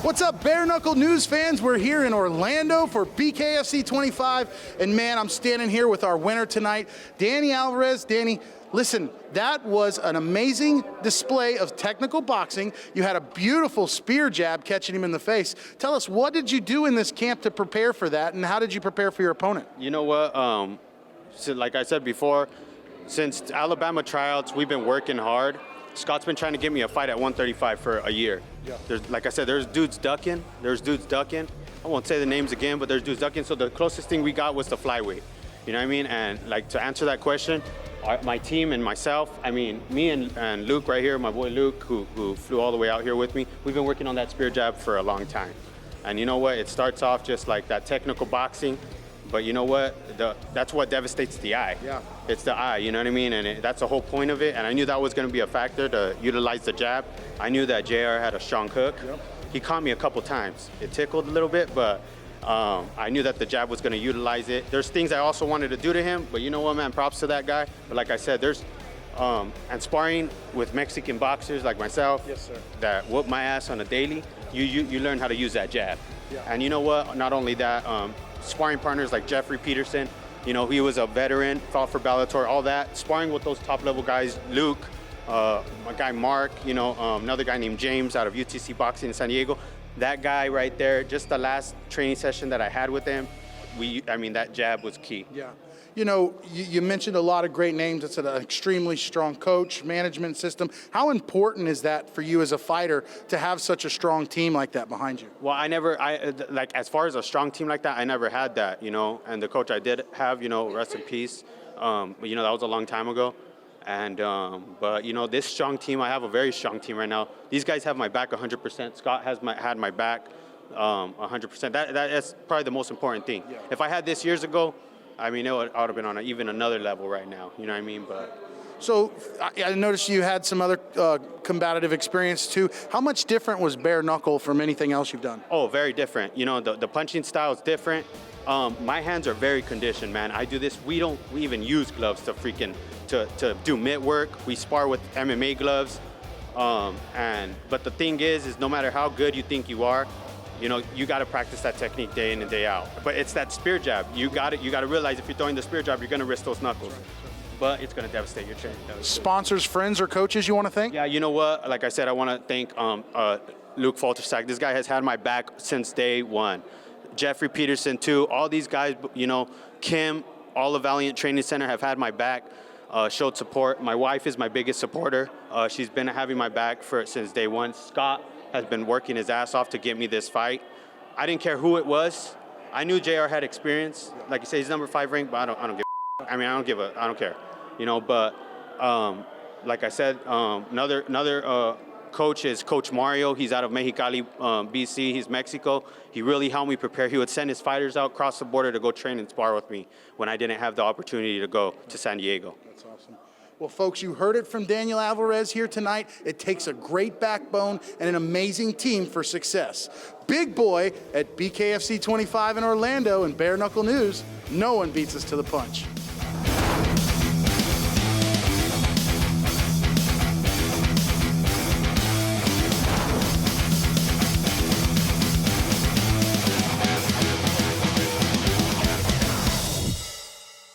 What's up, Bare-Knuckle News fans? We're here in Orlando for BKFC 25, and man, I'm standing here with our winner tonight, Daniel Alvarez. Danny, listen, that was an amazing display of technical boxing. You had a beautiful spear jab catching him in the face. Tell us, what did you do in this camp to prepare for that, and how did you prepare for your opponent? You know what, so like I said before, since Alabama tryouts, we've been working hard. Scott's been trying to get me a fight at 135 for a year. Yeah. Like I said, there's dudes ducking. I won't say the names again, but there's dudes ducking. So the closest thing we got was the flyweight. You know what I mean? And like to answer that question, my team and myself, I mean, me and Luke right here, my boy Luke, who flew all the way out here with me, we've been working on that spear jab for a long time. And you know what? It starts off just like that technical boxing. But you know what? That's what devastates the eye. Yeah. It's the eye, you know what I mean? And that's the whole point of it. And I knew that was going to be a factor to utilize the jab. I knew that JR had a strong hook. Yep. He caught me a couple times. It tickled a little bit, but I knew that the jab was going to utilize it. There's things I also wanted to do to him, but you know what, man? Props to that guy. But like I said, there's and sparring with Mexican boxers like myself, yes, sir, that whoop my ass on a daily, you learn how to use that jab. Yeah. And you know what? Not only that, sparring partners like Jeffrey Peterson, you know, he was a veteran, fought for Bellator, all that. Sparring with those top level guys, Luke, my guy Mark, you know, another guy named James out of UTC Boxing in San Diego. That guy right there, just the last training session that I had with him, I mean, that jab was key. Yeah. You know, you mentioned a lot of great names. It's an extremely strong coach, management system. How important is that for you as a fighter to have such a strong team like that behind you? Well, like as far as a strong team like that, I never had that, you know. And the coach I did have, you know, rest in peace. You know, that was a long time ago. And but you know, this strong team, I have a very strong team right now. These guys have my back 100%. Scott had my back 100%. That's probably the most important thing. Yeah. If I had this years ago, I mean, I would have been on even another level right now. You know what I mean? But so I noticed you had some other combative experience too. How much different was Bare-Knuckle from anything else you've done? Oh, very different. You know, the punching style is different. My hands are very conditioned, man. I do this. We even use gloves to to do mitt work. We spar with MMA gloves. But the thing is no matter how good you think you are, you know, you got to practice that technique day in and day out. But it's that spear jab. You got to realize if you're throwing the spear jab, you're going to risk those knuckles. But it's going to devastate your training. Sponsors, friends, or coaches you want to thank? Yeah, you know what? Like I said, I want to thank Luke Faltersack. This guy has had my back since day one. Jeffrey Peterson, too. All these guys, you know, Kim, all of Valiant Training Center have had my back, showed support. My wife is my biggest supporter. She's been having my back since day one. Scott has been working his ass off to get me this fight. I didn't care who it was. I knew JR had experience. Like you say, he's number 5 ranked, but I don't give a, I mean, I don't care. You know, but like I said, another coach is Coach Mario. He's out of Mexicali, BC. He's Mexico. He really helped me prepare. He would send his fighters out across the border to go train and spar with me when I didn't have the opportunity to go to San Diego. That's awesome. Well, folks, you heard it from Daniel Alvarez here tonight. It takes a great backbone and an amazing team for success. Big boy at BKFC 25 in Orlando and Bare-Knuckle News, no one beats us to the punch.